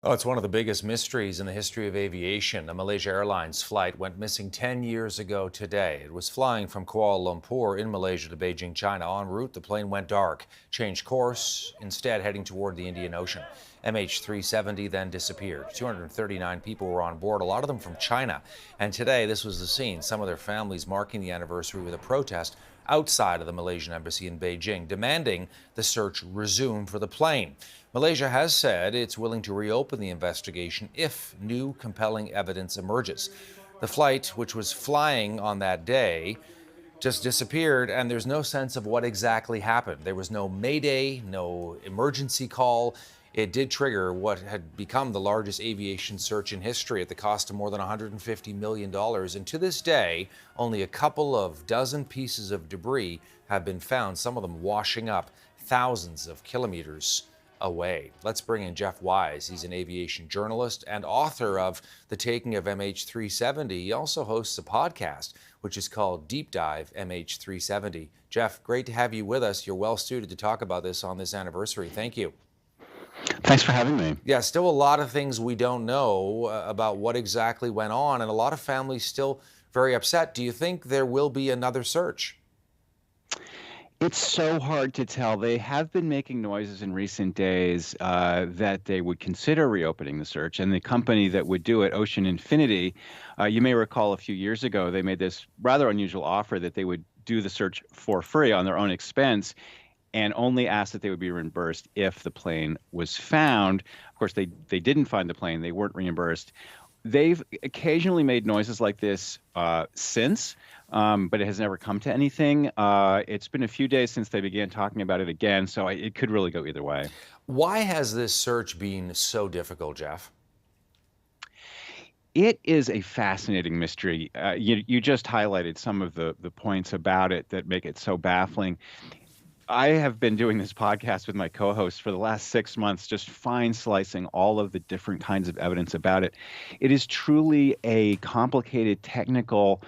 Oh, it's one of the biggest mysteries in the history of aviation. A Malaysia Airlines flight went missing 10 years ago today. It was flying from Kuala Lumpur in Malaysia to Beijing, China. En route, the plane went dark, changed course, instead heading toward the Indian Ocean. MH370 then disappeared. 239 people were on board, a lot of them from China. And today, this was the scene. Some of their families marking the anniversary with a protest outside of the Malaysian embassy in Beijing, demanding the search resume for the plane. Malaysia has said it's willing to reopen the investigation if new compelling evidence emerges. The flight, which was flying on that day, just disappeared, and there's no sense of what exactly happened. There was no mayday, no emergency call. It did trigger what had become the largest aviation search in history at the cost of more than $150 million. And to this day, only a couple of dozen pieces of debris have been found, some of them washing up thousands of kilometers away. Let's bring in Jeff Wise. He's an aviation journalist and author of The Taking of MH370. He also hosts a podcast, which is called Deep Dive MH370. Jeff, great to have you with us. You're well suited to talk about this on this anniversary. Thank you. Thanks for having me. Yeah, still a lot of things we don't know about what exactly went on, and a lot of families still very upset. Do you think there will be another search? It's so hard to tell. They have been making noises in recent days that they would consider reopening the search. And the company that would do it, Ocean Infinity, you may recall a few years ago, they made this rather unusual offer that they would do the search for free on their own expense and only asked that they would be reimbursed if the plane was found. Of course, they didn't find the plane. They weren't reimbursed. They've occasionally made noises like this since, but it has never come to anything. It's been a few days since they began talking about it again, so it could really go either way. Why has this search been so difficult, Jeff? It is a fascinating mystery. You just highlighted some of the points about it that make it so baffling. I have been doing this podcast with my co-host for the last 6 months, just fine slicing all of the different kinds of evidence about it. It is truly a complicated technical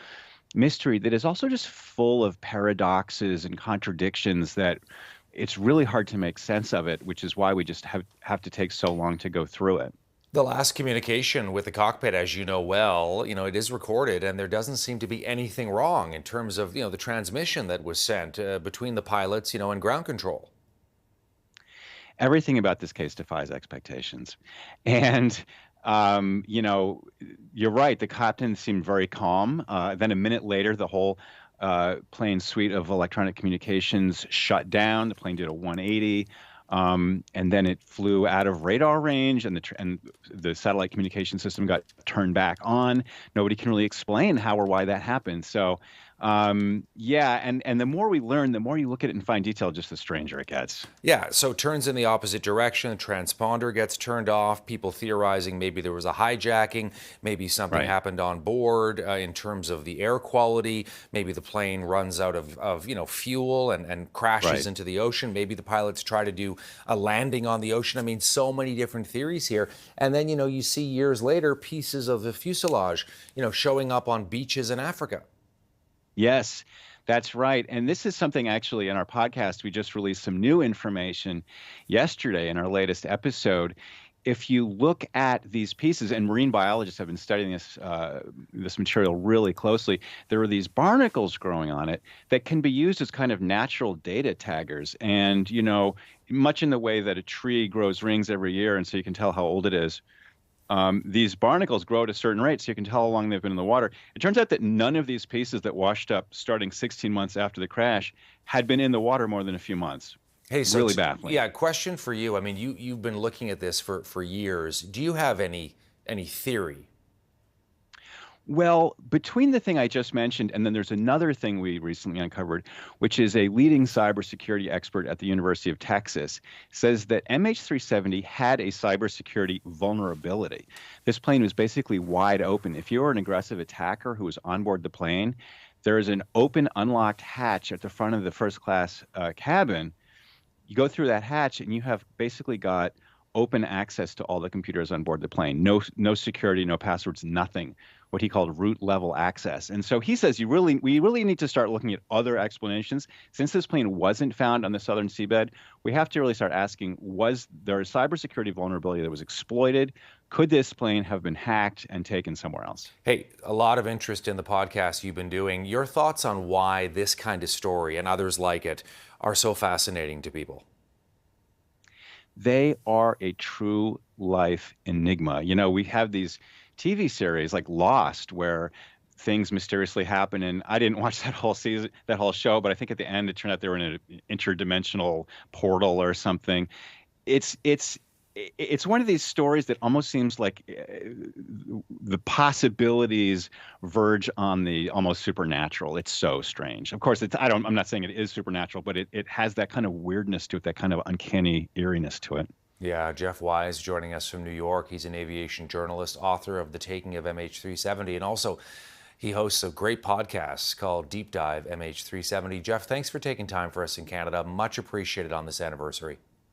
mystery that is also just full of paradoxes and contradictions that it's really hard to make sense of it, which is why we just have to take so long to go through it. The last communication with the cockpit, as you know well, it is recorded, and there doesn't seem to be anything wrong in terms of, the transmission that was sent between the pilots, and ground control. Everything about this case defies expectations. And you're right. The captain seemed very calm. Then a minute later, the whole plane suite of electronic communications shut down. The plane did a 180. And then it flew out of radar range, and the satellite communication system got turned back on. Nobody can really explain how or why that happened. So, yeah, and the more we learn, the more you look at it in fine detail, just the stranger it gets. Yeah, so it turns in the opposite direction. The transponder gets turned off. People theorizing maybe there was a hijacking, maybe something Right. happened on board in terms of the air quality. Maybe the plane runs out of fuel and crashes Right. into the ocean. Maybe the pilots try to do a landing on the ocean. I mean, so many different theories here. And then you see years later pieces of the fuselage showing up on beaches in Africa. Yes, that's right. And this is something actually in our podcast. We just released some new information yesterday in our latest episode. If you look at these pieces, and marine biologists have been studying this material really closely, there are these barnacles growing on it that can be used as kind of natural data taggers. And, much in the way that a tree grows rings every year, and so you can tell how old it is. These barnacles grow at a certain rate, so you can tell how long they've been in the water. It turns out that none of these pieces that washed up starting 16 months after the crash had been in the water more than a few months. Hey, so Really baffling. yeah, question for you. I mean, you've been looking at this for years. Do you have any theory? Well, between the thing I just mentioned, and then there's another thing we recently uncovered, which is a leading cybersecurity expert at the University of Texas, says that MH370 had a cybersecurity vulnerability. This plane was basically wide open. If you were an aggressive attacker who was on board the plane, there is an open, unlocked hatch at the front of the first class cabin. You go through that hatch, and you have basically got open access to all the computers on board the plane. No security, no passwords, nothing. What he called root level access. And so he says we really need to start looking at other explanations. Since this plane wasn't found on the southern seabed, we have to really start asking, was there a cybersecurity vulnerability that was exploited? Could this plane have been hacked and taken somewhere else? Hey, a lot of interest in the podcast you've been doing. Your thoughts on why this kind of story and others like it are so fascinating to people? They are a true life enigma. We have these TV series like Lost where things mysteriously happen, and I didn't watch that whole season, that whole show, but I think at the end it turned out they were in an interdimensional portal or something. It's one of these stories that almost seems like the possibilities verge on the almost supernatural. It's so strange. Of course, I'm not saying it is supernatural, but it has that kind of weirdness to it, that kind of uncanny eeriness to it. Yeah, Jeff Wise joining us from New York. He's an aviation journalist, author of The Taking of MH370, and also he hosts a great podcast called Deep Dive MH370. Jeff, thanks for taking time for us in Canada. Much appreciated on this anniversary.